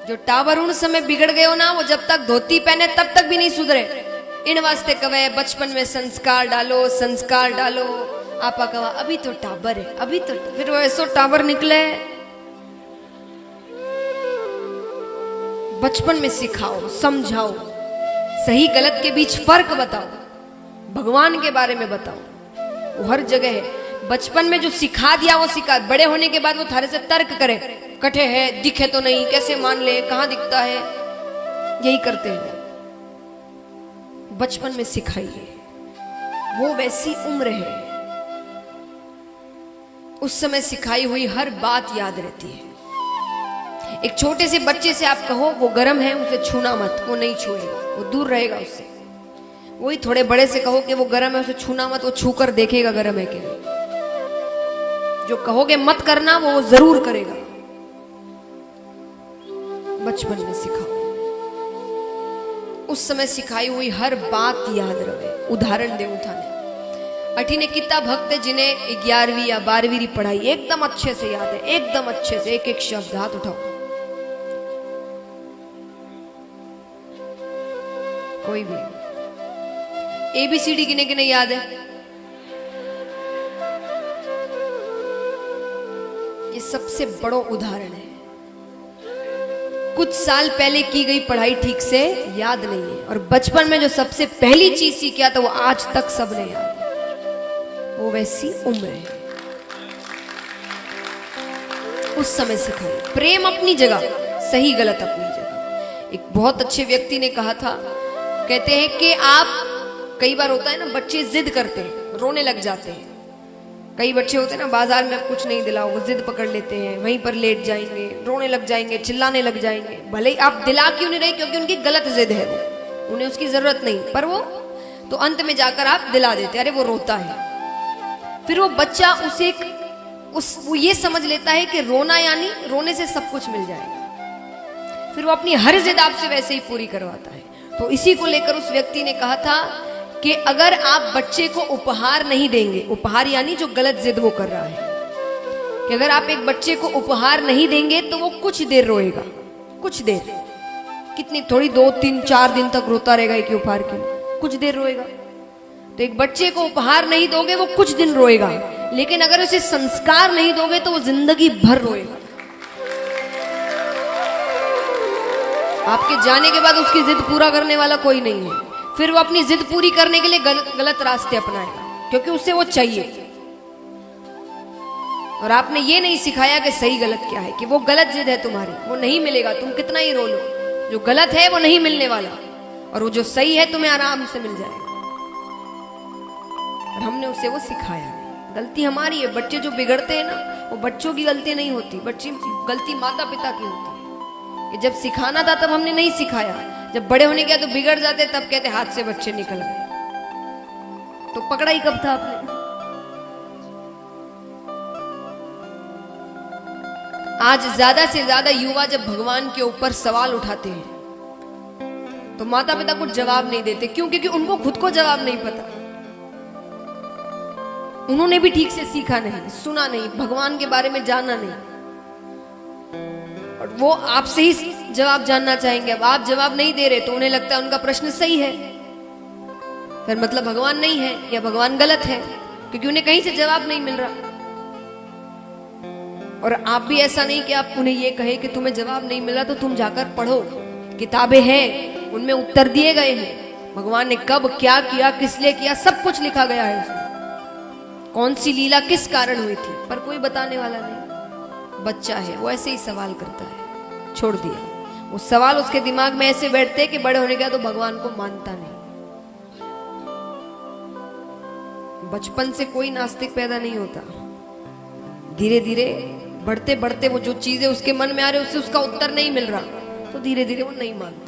जो टावर उन समय बिगड़ गए हो ना, वो जब तक धोती पहने तब तक भी नहीं सुधरे। इन वास्ते कवे बचपन में संस्कार डालो, संस्कार डालो। आपा कहा अभी तो टावर है, अभी तो फिर वो ऐसो टावर निकले। बचपन में सिखाओ, समझाओ, सही गलत के बीच फर्क बताओ, भगवान के बारे में बताओ। वो हर जगह है। बचपन में जो सिखा दिया वो सिखा, बड़े होने के बाद वो थारे से तर्क करे, कटे है, दिखे तो नहीं, कैसे मान ले, कहां दिखता है, यही करते हैं। बचपन में सिखाइए, वो वैसी उम्र है, उस समय सिखाई हुई हर बात याद रहती है। एक छोटे से बच्चे से आप कहो वो गर्म है, उसे छूना मत, वो नहीं छुएगा, वो दूर रहेगा उससे। वही थोड़े बड़े से कहो कि वो गर्म है, उसे छूना मत, वो छूकर देखेगा गर्म है कि नहीं। जो कहोगे मत करना वो जरूर करेगा। बचपन में सिखाओ, उस समय सिखाई हुई हर बात याद रहे। उदाहरण दे थाने अठी ने कितना भक्त है जिन्हें 11वीं या 12वीं पढ़ाई एकदम अच्छे से याद है, एकदम अच्छे से एक एक शब्द। हाथ उठाओ। कोई भी ABCD किने किने याद है? ये सबसे बड़ो उदाहरण है। कुछ साल पहले की गई पढ़ाई ठीक से याद नहीं है, और बचपन में जो सबसे पहली चीज सीखा था वो आज तक सबने याद है। वो वैसी उम्र है, उस समय सिखाई। प्रेम अपनी जगह, सही गलत अपनी जगह। एक बहुत अच्छे व्यक्ति ने कहा था, कहते हैं कि आप, कई बार होता है ना बच्चे जिद करते हैं, रोने लग जाते हैं। कई बच्चे होते हैं ना, बाजार में आप कुछ नहीं दिलाओ वो जिद पकड़ लेते हैं, वहीं पर लेट जाएंगे, रोने लग जाएंगे, चिल्लाने लग जाएंगे। भले ही आप दिला क्यों नहीं रहे, क्योंकि उनकी गलत जिद है, वो उन्हें उसकी जरूरत नहीं, पर वो तो अंत में जाकर आप दिला देते। अरे वो रोता है, फिर वो बच्चा उसे वो ये समझ लेता है कि रोना यानी रोने से सब कुछ मिल जाएगा। फिर वो अपनी हर जिद आपसे वैसे ही पूरी करवाता है। तो इसी को लेकर उस व्यक्ति ने कहा था कि अगर आप बच्चे को उपहार नहीं देंगे, उपहार यानी जो गलत जिद वो कर रहा है, कि अगर आप एक बच्चे को उपहार नहीं देंगे तो वो कुछ देर रोएगा, कुछ देर, कितनी, थोड़ी 2, 3, 4 दिन तक रोता रहेगा एक उपहार के लिए, कुछ देर रोएगा। तो एक बच्चे को उपहार नहीं दोगे वो कुछ दिन रोएगा, लेकिन अगर उसे संस्कार नहीं दोगे तो वो जिंदगी भर रोएगा। आपके जाने के बाद उसकी जिद पूरा करने वाला कोई नहीं है। फिर वो अपनी जिद पूरी करने के लिए गलत रास्ते अपनाएगा, क्योंकि उसे वो चाहिए। और आपने ये नहीं सिखाया कि सही गलत क्या है, कि वो गलत जिद है तुम्हारी, वो नहीं मिलेगा, तुम कितना ही रो लो, जो गलत है वो नहीं मिलने वाला, और वो जो सही है तुम्हें आराम से मिल जाएगा। और हमने उसे वो सिखाया। गलती हमारी है। बच्चे जो बिगड़ते हैं ना, वो बच्चों की गलती नहीं होती, बच्ची गलती माता पिता की होती है। कि जब सिखाना था तब हमने नहीं सिखाया, जब बड़े होने गया तो बिगड़ जाते, तब कहते हाथ से बच्चे निकल गए। तो पकड़ा ही कब था आपने? आज ज्यादा से ज्यादा युवा जब भगवान के ऊपर सवाल उठाते हैं तो माता पिता को जवाब नहीं देते। क्यों? क्योंकि उनको खुद को जवाब नहीं पता, उन्होंने भी ठीक से सीखा नहीं, सुना नहीं, भगवान के बारे में जाना नहीं, और वो आपसे ही जवाब जानना चाहेंगे। अब आप जवाब नहीं दे रहे तो उन्हें लगता है उनका प्रश्न सही है, फिर मतलब भगवान नहीं है या भगवान गलत है, क्योंकि उन्हें कहीं से जवाब नहीं मिल रहा। और आप भी ऐसा नहीं कि आप उन्हें ये कहे कि तुम्हें जवाब नहीं मिला तो तुम जाकर पढ़ो, किताबें हैं उनमें उत्तर दिए गए हैं, भगवान ने कब क्या किया, किस लिए किया, सब कुछ लिखा गया है उसमें, कौन सी लीला किस कारण हुई थी, पर कोई बताने वाला नहीं। बच्चा है, वो ऐसे ही सवाल करता है, छोड़ दिया। वो सवाल उसके दिमाग में ऐसे बैठते कि बड़े होने का तो भगवान को मानता नहीं। बचपन से कोई नास्तिक पैदा नहीं होता, धीरे धीरे बढ़ते बढ़ते वो जो चीजें उसके मन में आ रही उससे उसका उत्तर नहीं मिल रहा, तो धीरे धीरे वो नहीं मानता।